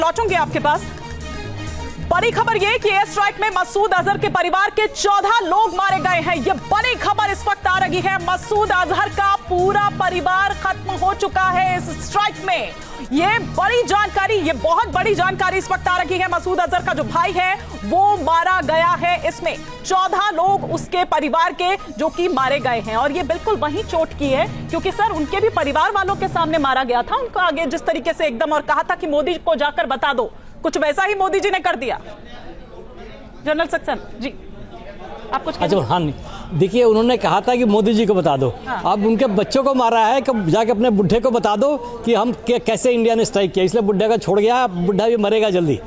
लौटूंगी आपके पास। बड़ी खबर यह कि एयर स्ट्राइक में मसूद अजहर के परिवार के 14 लोग मारे गए हैं। यह बड़ी खबर इस वक्त आ रही है। मसूद अजहर का पूरा परिवार खत्म हो चुका है इस स्ट्राइक में। यह बड़ी जानकारी, यह बहुत बड़ी जानकारी इस वक्त आ रही है। मसूद अजहर का जो भाई है वो मारा गया है। इसमें 14 लोग उसके परिवार के जो कि मारे गए हैं और ये बिल्कुल वही चोट की है क्योंकि सर उनके भी परिवार वालों के सामने मारा गया था। उनको आगे जिस तरीके से एकदम और कहा था कि मोदी को जाकर बता दो, कुछ वैसा ही मोदी जी ने कर दिया। जनरल सक्सेना जी, आप कुछ अच्छा हाँ नहीं, देखिए उन्होंने कहा था कि मोदी जी को बता दो। हाँ। अब उनके बच्चों को मारा है कि जाके अपने बुढ़े को बता दो कि हम कैसे इंडिया ने स्ट्राइक किया, इसलिए बुढ़े का छोड़ गया, बुढ़ा भी मरेगा जल्दी।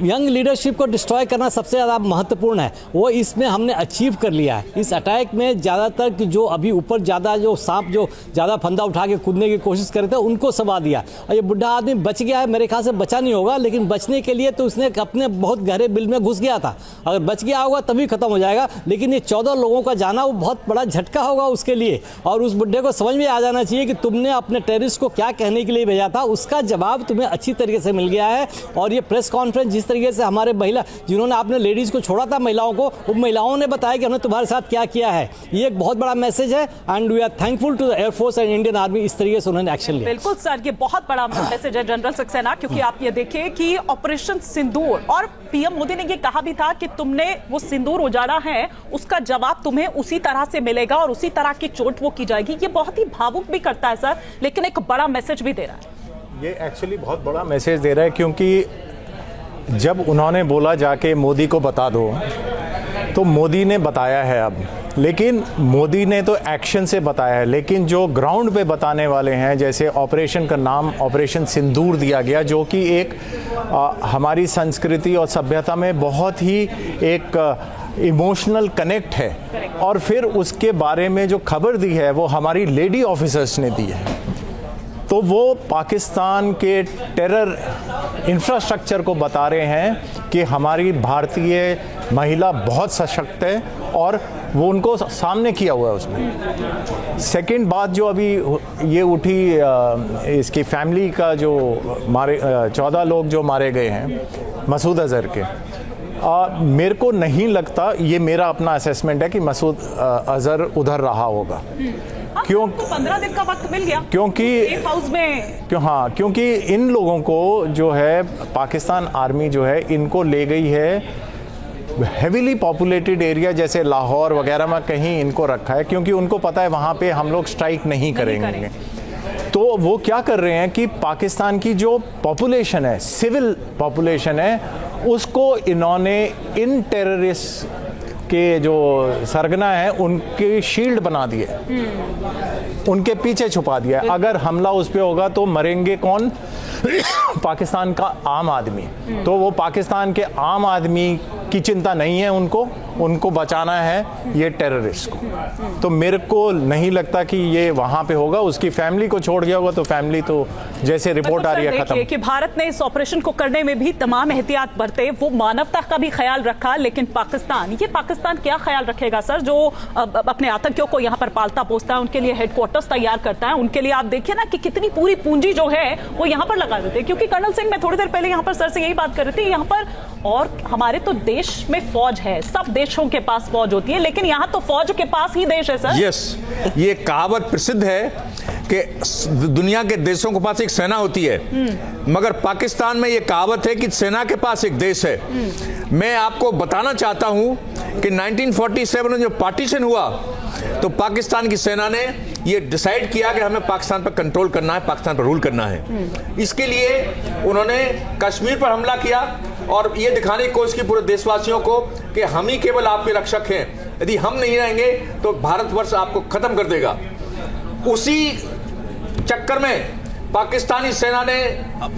यंग लीडरशिप को डिस्ट्रॉय करना सबसे ज़्यादा महत्वपूर्ण है, वो इसमें हमने अचीव कर लिया है। इस अटैक में ज़्यादातर जो अभी ऊपर ज़्यादा जो सांप जो ज़्यादा फंदा उठा के कूदने की कोशिश करे थे उनको सबा दिया और ये बुढ़ा आदमी बच गया है। मेरे ख्याल से बचा नहीं होगा, लेकिन बचने के लिए तो उसने अपने बहुत गहरे बिल में घुस गया था। अगर बच गया होगा तभी खत्म हो जाएगा, लेकिन ये 14 लोगों का जाना वो बहुत बड़ा झटका होगा उसके लिए। और उस बुड्ढे को समझ में आ जाना चाहिए कि तुमने अपने टेररिस्ट को क्या कहने के लिए भेजा था, उसका जवाब तुम्हें अच्छी तरीके से मिल गया है। और ये प्रेस कॉन्फ्रेंस जिस तरीके से हमारे महिला जिन्होंने आपने लेडीज को छोड़ा था, महिलाओं को, वो महिलाओं ने बताया कि हमने तुम्हारे साथ क्या किया है। ये एक बहुत बड़ा मैसेज है and we are thankful to the air force and Indian army. इस तरीके से उन्होंने एक्शन लिया। बिल्कुल सर, ये बहुत बड़ा मैसेज है जनरल सक्सेना, क्योंकि आप ये देखिए कि ऑपरेशन सिंदूर और पीएम मोदी ने ये कहा भी था कि तुमने वो सिंदूर उजाड़ा है उसका जवाब तुम्हें उसी तरह से मिलेगा और उसी तरह की चोट वो की जाएगी। ये बहुत ही भावुक भी करता है सर, लेकिन एक बड़ा मैसेज भी दे रहा है। ये एक्चुअली बहुत बड़ा मैसेज दे रहा है क्योंकि जब उन्होंने बोला जाके मोदी को बता दो तो मोदी ने बताया है अब, लेकिन मोदी ने तो एक्शन से बताया है, लेकिन जो ग्राउंड पे बताने वाले हैं, जैसे ऑपरेशन का नाम ऑपरेशन सिंदूर दिया गया, जो कि एक हमारी संस्कृति और सभ्यता में बहुत ही एक इमोशनल कनेक्ट है। और फिर उसके बारे में जो खबर दी है वो हमारी लेडी ऑफिसर्स ने दी है, तो वो पाकिस्तान के टेरर इंफ्रास्ट्रक्चर को बता रहे हैं कि हमारी भारतीय महिला बहुत सशक्त है और वो उनको सामने किया हुआ है उसमें। सेकंड बात जो अभी ये उठी इसकी फैमिली का जो मारे 14 लोग जो मारे गए हैं मसूद अजहर के, मेरे को नहीं लगता, ये मेरा अपना असेसमेंट है कि मसूद अजहर उधर रहा होगा। क्यों? तो 15 दिन का वक्त मिल गया क्योंकि सेफ हाउस में। क्योंकि इन लोगों को जो है पाकिस्तान आर्मी जो है इनको ले गई है हेवीली पॉपुलेटेड एरिया जैसे लाहौर वगैरह में कहीं इनको रखा है, क्योंकि उनको पता है वहाँ पे हम लोग स्ट्राइक नहीं करेंगे। तो वो क्या कर रहे हैं कि पाकिस्तान की जो पॉपुलेशन है, सिविल पॉपुलेशन है, उसको इन्होंने इन टेररिस्ट के जो सरगना है उनके शील्ड बना दिए, उनके पीछे छुपा दिया। अगर हमला उस पे होगा तो मरेंगे कौन? पाकिस्तान का आम आदमी। तो वो पाकिस्तान के आम आदमी की चिंता नहीं है, उनको बचाना है ये टेररिस्ट को। तो मेरे को नहीं लगता कि ये वहां पे होगा। उसकी फैमिली को छोड़ गया होगा तो फैमिली तो जैसे रिपोर्ट आ रही है खत्म। कि भारत ने इस ऑपरेशन को करने में भी तमाम एहतियात बरते, वो मानवता का भी ख्याल रखा, लेकिन पाकिस्तान क्या ख्याल रखेगा सर, जो अपने आतंकियों को यहाँ पर पालता पोसता है, उनके लिए हेडक्वार्टर्स तैयार करता है, उनके लिए आप देखिए ना कि कितनी पूरी पूंजी जो है वो यहाँ पर लगा देते हैं। क्योंकि कर्नल सिंह, मैं थोड़ी देर पहले यहाँ पर सर से यही बात कर रही थी, यहाँ पर और हमारे तो देश में फौज है, सब देशों के पास फौज होती है, लेकिन यहाँ तो फौज के पास ही देश है सर। यस, ये कहावत प्रसिद्ध है कि दुनिया के देशों के पास एक सेना होती है, मगर पाकिस्तान में ये कहावत है कि सेना के पास एक देश है। मैं आपको बताना चाहता हूं कि 1947 में जो पार्टीशन हुआ तो पाकिस्तान की सेना ने ये डिसाइड किया कि हमें पाकिस्तान पर कंट्रोल करना है, पाकिस्तान पर रूल करना है। इसके लिए उन्होंने कश्मीर पर हमला किया और ये दिखाने की कोशिश की पूरे देशवासियों को कि हम ही केवल आपके रक्षक हैं, यदि हम नहीं रहेंगे तो भारतवर्ष आपको खत्म कर देगा। उसी चक्कर में पाकिस्तानी सेना ने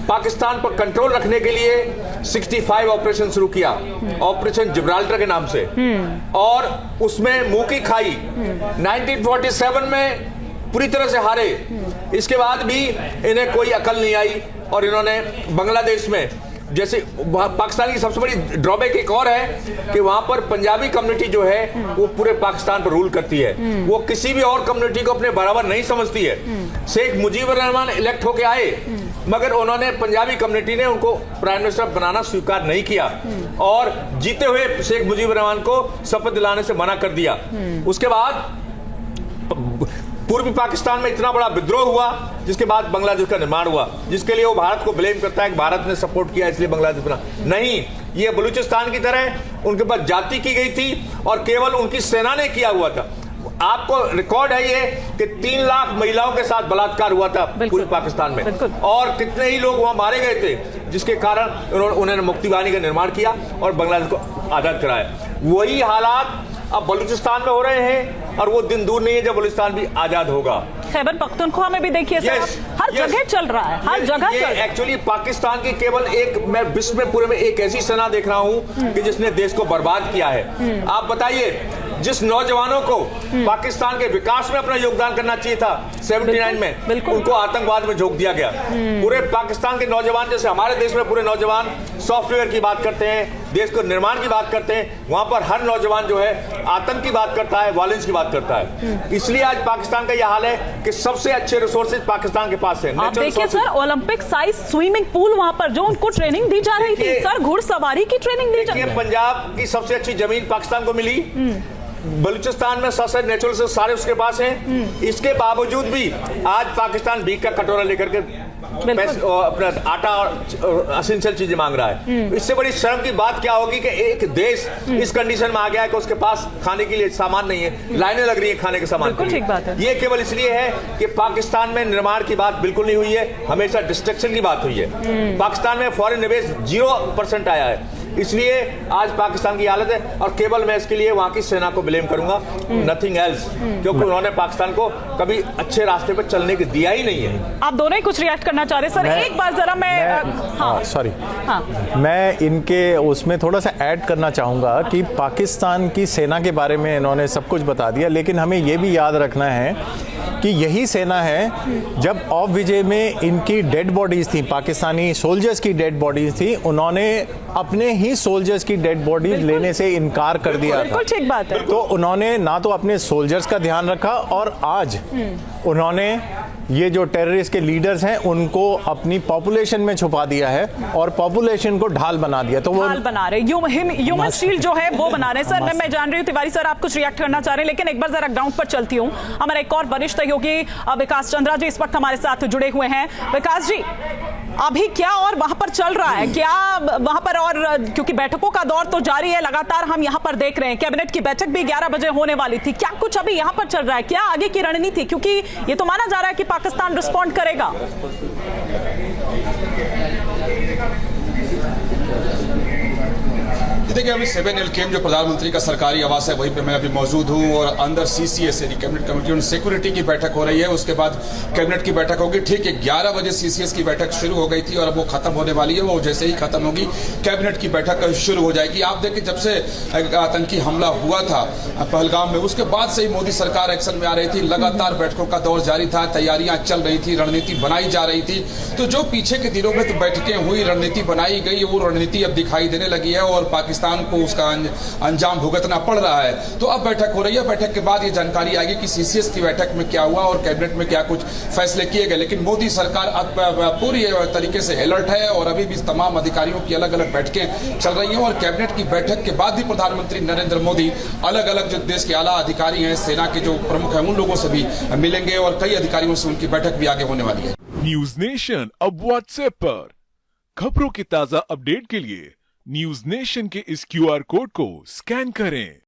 पाकिस्तान पर कंट्रोल रखने के लिए 65 ऑपरेशन शुरू किया, ऑपरेशन जिब्राल्टर के नाम से, और उसमें मुंह की खाई 1947 में पूरी तरह से हारे। इसके बाद भी इन्हें कोई अकल नहीं आई और इन्होंने बांग्लादेश में, जैसे पाकिस्तान की सबसे बड़ी ड्रॉबैक एक और है कि वहां पर पंजाबी कम्युनिटी जो है वो पूरे पाकिस्तान पर रूल करती है, वो किसी भी और कम्युनिटी को अपने बराबर नहीं समझती है। शेख मुजीबुर रहमान इलेक्ट होके आए मगर उन्होंने पंजाबी कम्युनिटी ने उनको प्राइम मिनिस्टर बनाना स्वीकार नहीं किया और जीते हुए शेख मुजीबुर रहमान को शपथ दिलाने से मना कर दिया। उसके बाद पूर्वी पाकिस्तान में इतना बड़ा विद्रोह हुआ, जिसके बाद बांग्लादेश का निर्माण हुआ, जिसके लिए वो भारत को ब्लेम करता है कि भारत ने सपोर्ट किया इसलिए बांग्लादेश बना। नहीं, ये बलूचिस्तान की तरह उनके पास जाति की गई थी और केवल उनकी सेना ने किया हुआ था। आपको रिकॉर्ड है ये कि 3 लाख महिलाओं के साथ बलात्कार हुआ था पूरे पाकिस्तान में, और कितने ही लोग वहां मारे गए थे, जिसके कारण उन्होंने मुक्ति वाहिनी का निर्माण किया और बांग्लादेश को आजाद कराया। वही हालात अब बलूचिस्तान में हो रहे हैं और वो दिन दूर नहीं है जब बलूचिस्तान भी आजाद होगा। खैबर पख्तूनख्वा में भी देखिए सर, हर जगह चल रहा है, हर जगह चल रहा है। एक्चुअली पाकिस्तान की केवल एक, मैं विश्व में पूरे में एक ऐसी सेना देख रहा हूं कि जिसने देश को बर्बाद किया है। आप बताइए, जिस नौजवानों को पाकिस्तान के विकास में अपना योगदान करना चाहिए था 79 में, उनको आतंकवाद में झोंक दिया गया। पूरे पाकिस्तान के नौजवान, जैसे हमारे देश में पूरे नौजवान सॉफ्टवेयर की बात करते हैं, देश को निर्माण की बात करते हैं, वहां पर हर नौजवान जो है आतंक की बात करता है, वायलेंस की बात करता है। इसलिए आज पाकिस्तान का यह हाल है कि सबसे अच्छे रिसोर्सेज पाकिस्तान के पास है। आप देखिए sir, Olympic size swimming pool वहां पर जो उनको ट्रेनिंग दी जा रही थी सर, घुड़सवारी की ट्रेनिंग दी जा रही थी। पंजाब की सबसे अच्छी जमीन पाकिस्तान को मिली, बलूचिस्तान में सबसे नेचुरल से सारे उसके पास हैं। इसके बावजूद भी आज पाकिस्तान भीख का कटोरा लेकर के अपना आटा और असेंशियल चीजें मांग रहा है। इससे बड़ी शर्म की बात क्या होगी कि एक देश इस कंडीशन में आ गया है कि उसके पास खाने के लिए सामान नहीं है, लाइनें लग रही है खाने के सामान के लिए। ये केवल इसलिए है कि पाकिस्तान में निर्माण की बात बिल्कुल नहीं हुई है, हमेशा डिस्ट्रक्शन की बात हुई है। पाकिस्तान में फॉरेन निवेश 0% आया है, इसलिए आज पाकिस्तान की हालत है। और केवल मैं इसके लिए वहां की सेना को ब्लेम करूंगा, नथिंग एल्स, क्योंकि उन्होंने पाकिस्तान को कभी अच्छे रास्ते पर चलने की दिया ही नहीं है। आप दोनों ही कुछ रिएक्ट करना चाह रहे सर, एक बार जरा मैं इनके उसमें थोड़ा सा ऐड करना चाहूंगा कि पाकिस्तान की सेना के बारे में इन्होंने सब कुछ बता दिया, लेकिन हमें यह भी याद रखना है कि यही सेना है जब ऑफ विजय में इनकी डेड बॉडीज थी, पाकिस्तानी सोल्जर्स की डेड बॉडीज थी, उन्होंने अपने ही सोल्जर्स की डेड बॉडीज लेने से इनकार कर दिया था। ठीक बात है। तो उन्होंने ना तो अपने सोल्जर्स का ध्यान रखा, और आज उन्होंने ये जो टेररिस्ट के लीडर्स हैं उनको अपनी पॉपुलेशन में छुपा दिया है और पॉपुलेशन को ढाल बना दिया। तो वो ढाल बना रहे, ह्यूमन शील्ड जो है वो बना रहे। सर मैं जान रही हूँ तिवारी सर आप कुछ रिएक्ट करना चाह रहे हैं, लेकिन एक बार जरा ग्राउंड पर चलती हूँ। हमारा एक और वरिष्ठ सहयोगी विकास चंद्रा जी इस वक्त हमारे साथ जुड़े हुए हैं। विकास जी, अभी क्या और वहां पर चल रहा है, क्या वहां पर, और क्योंकि बैठकों का दौर तो जारी है, लगातार हम यहां पर देख रहे हैं, कैबिनेट की बैठक भी 11 बजे होने वाली थी, क्या कुछ अभी यहां पर चल रहा है, क्या आगे की रणनीति, क्योंकि ये तो माना जा रहा है कि पाकिस्तान रिस्पॉन्ड करेगा। देखिए, अभी 7LKM जो प्रधानमंत्री का सरकारी आवास है वहीं पे मैं अभी मौजूद हूं, और अंदर CCS cabinet committee on security की बैठक हो रही है। उसके बाद कैबिनेट की बैठक होगी। ठीक है, 11 बजे CCS की बैठक शुरू हो गई थी और अब वो खत्म होने वाली है। वो जैसे ही खत्म होगी कैबिनेट की बैठक शुरू हो जाएगी। आप देखिए, जब से आतंकी हमला हुआ था पहलगाम में, उसके बाद से ही मोदी सरकार एक्शन में आ रही थी। लगातार बैठकों का दौर जारी था, तैयारियां चल रही थी, रणनीति बनाई जा रही थी। तो जो पीछे के दिनों में तो बैठकें हुई, रणनीति बनाई गई, वो रणनीति अब दिखाई देने लगी है और पाकिस्तान को उसका अंजाम भुगतना पड़ रहा है। तो अब बैठक हो रही है, बैठक के बाद ये जानकारी आएगी कि CCS की बैठक में क्या हुआ और कैबिनेट में क्या कुछ फैसले किए गए। लेकिन मोदी सरकार अब पूरी तरीके से अलर्ट है और अभी भी तमाम अधिकारियों की अलग अलग बैठकें चल रही हैं। और कैबिनेट की बैठक के बाद भी प्रधानमंत्री नरेंद्र मोदी अलग अलग जो देश के आला अधिकारी हैं, सेना के जो प्रमुख हैं, उन लोगों से भी मिलेंगे और कई अधिकारियों से उनकी बैठक भी आगे होने वाली है। न्यूज नेशन अब व्हाट्सएप पर खबरों की ताजा अपडेट के लिए न्यूज नेशन के इस QR कोड को स्कैन करें।